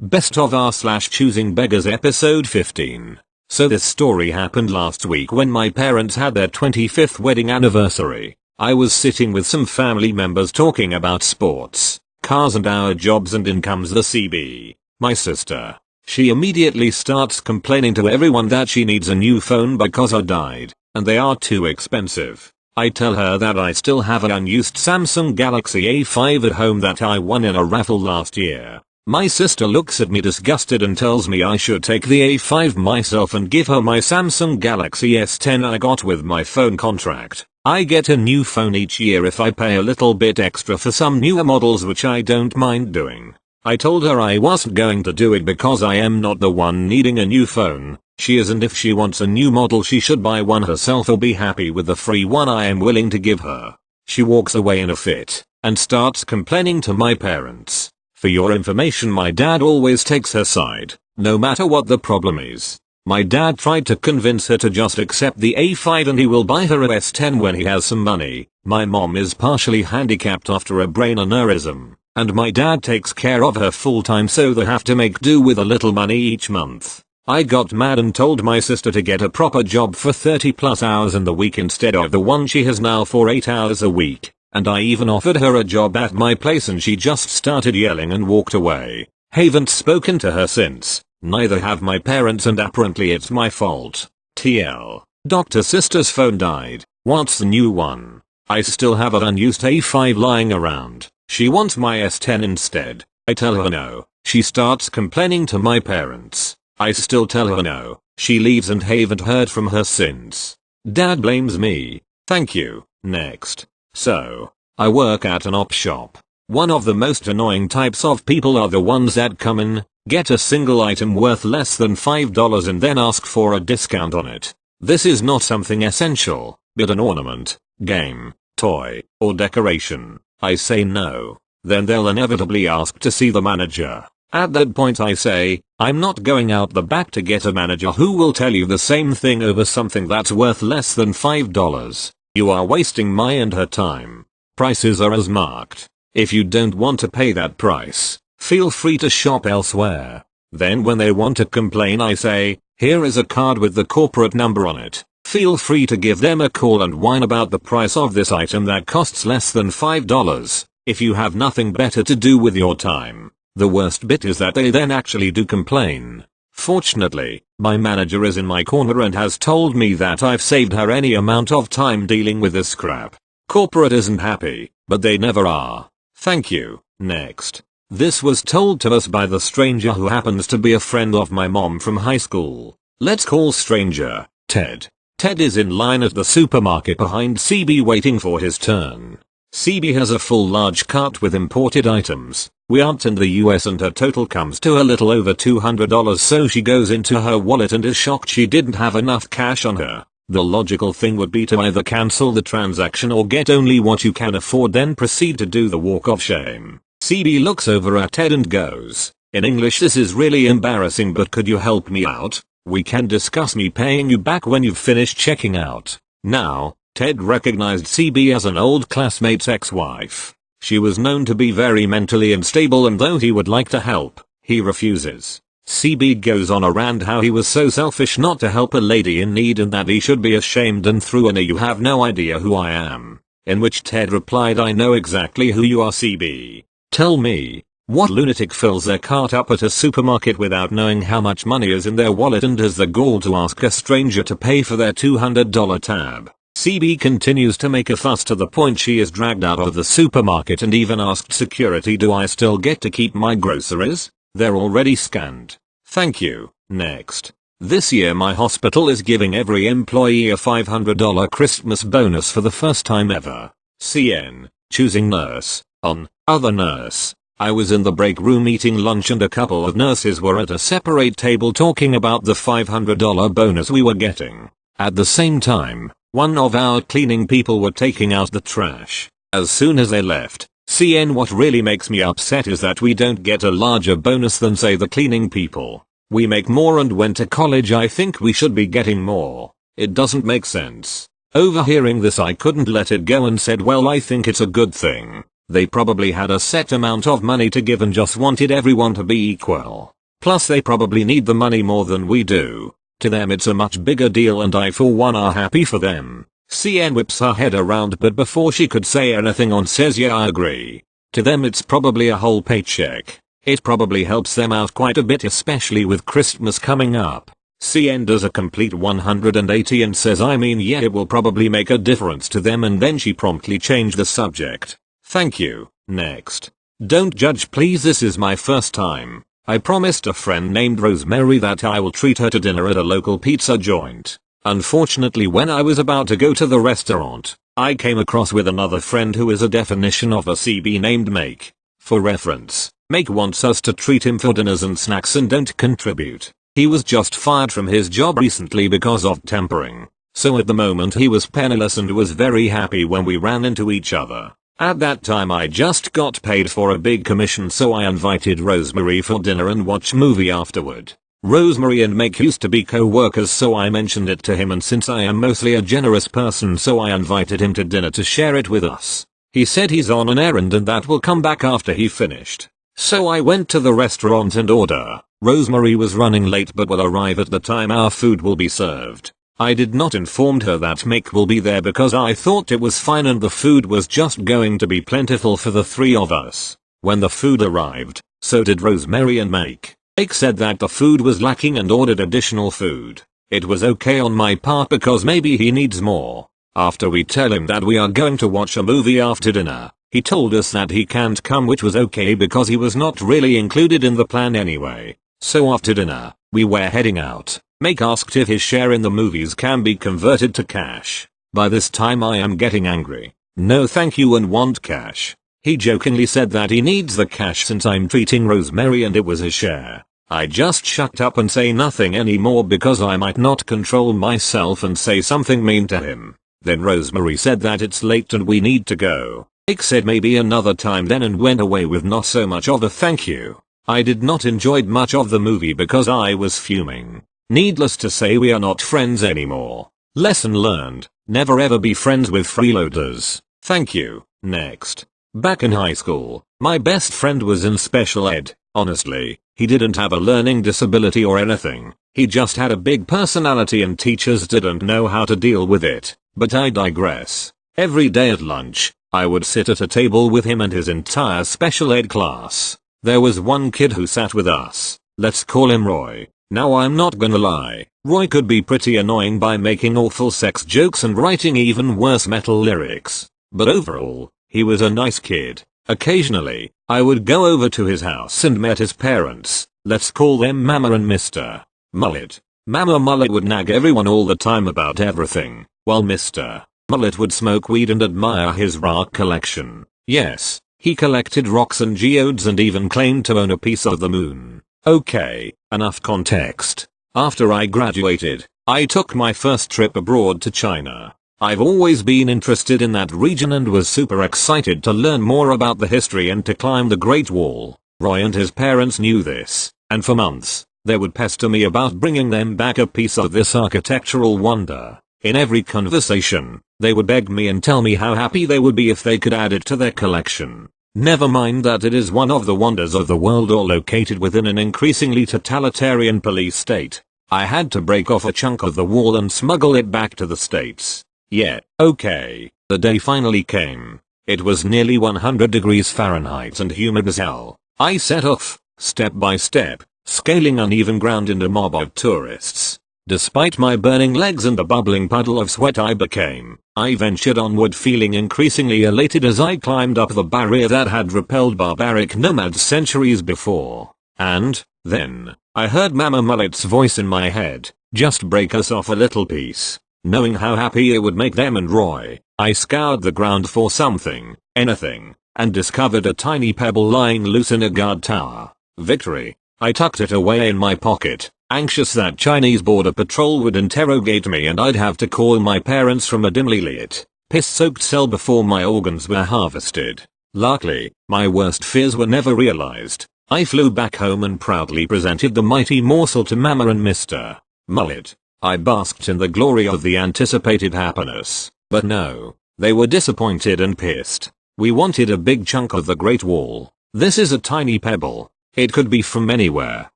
Best of r/Choosing Beggars episode 15. So this story happened last week when my parents had their 25th wedding anniversary. I was sitting with some family members talking about sports, cars and our jobs, and in comes the CB, my sister. She immediately starts complaining to everyone that she needs a new phone because her died, and they are too expensive. I tell her that I still have an unused Samsung Galaxy A5 at home that I won in a raffle last year. My sister looks at me disgusted and tells me I should take the A5 myself and give her my Samsung Galaxy S10 I got with my phone contract. I get a new phone each year if I pay a little bit extra for some newer models, which I don't mind doing. I told her I wasn't going to do it because I am not the one needing a new phone. She is, and if she wants a new model she should buy one herself or be happy with the free one I am willing to give her. She walks away in a fit and starts complaining to my parents. For your information, my dad always takes her side, no matter what the problem is. My dad tried to convince her to just accept the A5 and he will buy her a S10 when he has some money. My mom is partially handicapped after a brain aneurysm, and my dad takes care of her full time, so they have to make do with a little money each month. I got mad and told my sister to get a proper job for 30+ hours in the week instead of the one she has now for 8 hours a week. And I even offered her a job at my place and she just started yelling and walked away. Haven't spoken to her since. Neither have my parents, and apparently it's my fault. TL. Dr. Sister's phone died. What's the new one? I still have an unused A5 lying around. She wants my S10 instead. I tell her no. She starts complaining to my parents. I still tell her no. She leaves and haven't heard from her since. Dad blames me. Thank you. Next. So, I work at an op shop. One of the most annoying types of people are the ones that come in, get a single item worth less than $5 and then ask for a discount on it. This is not something essential, but an ornament, game, toy, or decoration. I say no. Then they'll inevitably ask to see the manager. At that point I say, I'm not going out the back to get a manager who will tell you the same thing over something that's worth less than $5. You are wasting my and her time. Prices are as marked. If you don't want to pay that price, feel free to shop elsewhere. Then when they want to complain I say, here is a card with the corporate number on it. Feel free to give them a call and whine about the price of this item that costs less than $5. If you have nothing better to do with your time. The worst bit is that they then actually do complain. Fortunately, my manager is in my corner and has told me that I've saved her any amount of time dealing with this crap. Corporate isn't happy, but they never are. Thank you. Next. This was told to us by the stranger who happens to be a friend of my mom from high school. Let's call stranger Ted. Ted is in line at the supermarket behind CB waiting for his turn. CB has a full large cart with imported items. We aren't in the US and her total comes to a little over $200, so she goes into her wallet and is shocked she didn't have enough cash on her. The logical thing would be to either cancel the transaction or get only what you can afford, then proceed to do the walk of shame. CB looks over at Ted and goes, in English, this is really embarrassing, but could you help me out? We can discuss me paying you back when you've finished checking out. Now, Ted recognized CB as an old classmate's ex-wife. She was known to be very mentally unstable, and though he would like to help, he refuses. CB goes on a rant how he was so selfish not to help a lady in need and that he should be ashamed, and threw in a "you have no idea who I am." In which Ted replied, I know exactly who you are, CB. Tell me, what lunatic fills their cart up at a supermarket without knowing how much money is in their wallet and has the gall to ask a stranger to pay for their $200 tab? CB continues to make a fuss to the point she is dragged out of the supermarket and even asked security, do I still get to keep my groceries? They're already scanned. Thank you. Next. This year my hospital is giving every employee a $500 Christmas bonus for the first time ever. CN. Choosing nurse. On. Other nurse. I was in the break room eating lunch and a couple of nurses were at a separate table talking about the $500 bonus we were getting. At the same time, one of our cleaning people were taking out the trash. As soon as they left, CN, what really makes me upset is that we don't get a larger bonus than say the cleaning people. We make more and went to college, I think we should be getting more. It doesn't make sense. Overhearing this I couldn't let it go and said, well, I think it's a good thing. They probably had a set amount of money to give and just wanted everyone to be equal. Plus they probably need the money more than we do. To them it's a much bigger deal and I for one are happy for them. CN whips her head around but before she could say anything on says yeah I agree. To them it's probably a whole paycheck. It probably helps them out quite a bit especially with Christmas coming up. CN does a complete 180 and says I mean yeah it will probably make a difference to them and then she promptly changed the subject. Thank you. Next. Don't judge please this is my first time. I promised a friend named Rosemary that I will treat her to dinner at a local pizza joint. Unfortunately when I was about to go to the restaurant, I came across with another friend who is a definition of a CB named Make. For reference, Make wants us to treat him for dinners and snacks and don't contribute. He was just fired from his job recently because of tempering. So at the moment he was penniless and was very happy when we ran into each other. At that time I just got paid for a big commission so I invited Rosemary for dinner and watch movie afterward. Rosemary and Make used to be co-workers so I mentioned it to him and since I am mostly a generous person so I invited him to dinner to share it with us. He said he's on an errand and that will come back after he finished. So I went to the restaurant and order. Rosemary was running late but will arrive at the time our food will be served. I did not inform her that Mick will be there because I thought it was fine and the food was just going to be plentiful for the three of us. When the food arrived, so did Rosemary and Mick. Mick said that the food was lacking and ordered additional food. It was okay on my part because maybe he needs more. After we tell him that we are going to watch a movie after dinner, he told us that he can't come which was okay because he was not really included in the plan anyway. So after dinner, we were heading out. Make asked if his share in the movies can be converted to cash. By this time I am getting angry. No thank you and want cash. He jokingly said that he needs the cash since I'm treating Rosemary and it was his share. I just shut up and say nothing anymore because I might not control myself and say something mean to him. Then Rosemary said that it's late and we need to go. Nick said maybe another time then and went away with not so much of a thank you. I did not enjoy much of the movie because I was fuming. Needless to say we are not friends anymore. Lesson learned, never ever be friends with freeloaders. Thank you. Next. Back in high school, my best friend was in special ed. Honestly, he didn't have a learning disability or anything. He just had a big personality and teachers didn't know how to deal with it. But I digress. Every day at lunch, I would sit at a table with him and his entire special ed class. There was one kid who sat with us. Let's call him Roy. Now I'm not gonna lie, Roy could be pretty annoying by making awful sex jokes and writing even worse metal lyrics. But overall, he was a nice kid. Occasionally, I would go over to his house and met his parents. Let's call them Mama and Mr. Mullet. Mama Mullet would nag everyone all the time about everything, while Mr. Mullet would smoke weed and admire his rock collection. Yes, he collected rocks and geodes and even claimed to own a piece of the moon. Okay, enough context. After I graduated, I took my first trip abroad to China. I've always been interested in that region and was super excited to learn more about the history and to climb the Great Wall. Roy and his parents knew this, and for months, they would pester me about bringing them back a piece of this architectural wonder. In every conversation, they would beg me and tell me how happy they would be if they could add it to their collection. Never mind that it is one of the wonders of the world or located within an increasingly totalitarian police state. I had to break off a chunk of the wall and smuggle it back to the States. Yeah, okay, the day finally came. It was nearly 100 degrees Fahrenheit and humid as hell. I set off, step by step, scaling uneven ground in a mob of tourists. Despite my burning legs and the bubbling puddle of sweat I ventured onward feeling increasingly elated as I climbed up the barrier that had repelled barbaric nomads centuries before. And, then, I heard Mama Mullet's voice in my head, just break us off a little piece. Knowing how happy it would make them and Roy, I scoured the ground for something, anything, and discovered a tiny pebble lying loose in a guard tower. Victory. I tucked it away in my pocket, anxious that Chinese border patrol would interrogate me and I'd have to call my parents from a dimly lit, piss-soaked cell before my organs were harvested. Luckily, my worst fears were never realized. I flew back home and proudly presented the mighty morsel to Mama and Mr. Mullet. I basked in the glory of the anticipated happiness. But no, they were disappointed and pissed. We wanted a big chunk of the Great Wall. This is a tiny pebble. It could be from anywhere.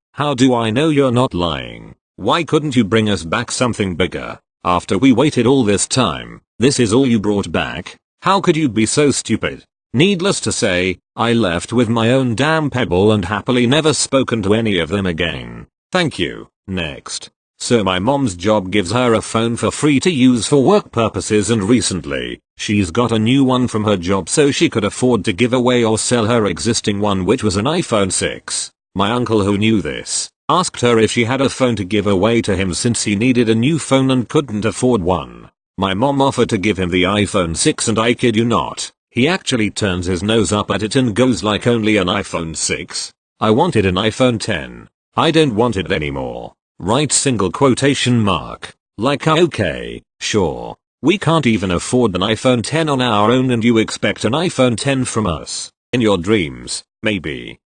How do I know you're not lying? Why couldn't you bring us back something bigger? After we waited all this time, this is all you brought back? How could you be so stupid? Needless to say, I left with my own damn pebble and happily never spoken to any of them again. Thank you. Next. So my mom's job gives her a phone for free to use for work purposes, and recently, she's got a new one from her job so she could afford to give away or sell her existing one, which was an iPhone 6. My uncle, who knew this, asked her if she had a phone to give away to him since he needed a new phone and couldn't afford one. My mom offered to give him the iPhone 6, and I kid you not, he actually turns his nose up at it and goes like, only an iPhone 6? I wanted an iPhone 10. I don't want it anymore. Right, single quotation mark. Like, okay, sure. We can't even afford an iPhone 10 on our own and you expect an iPhone 10 from us. In your dreams, maybe.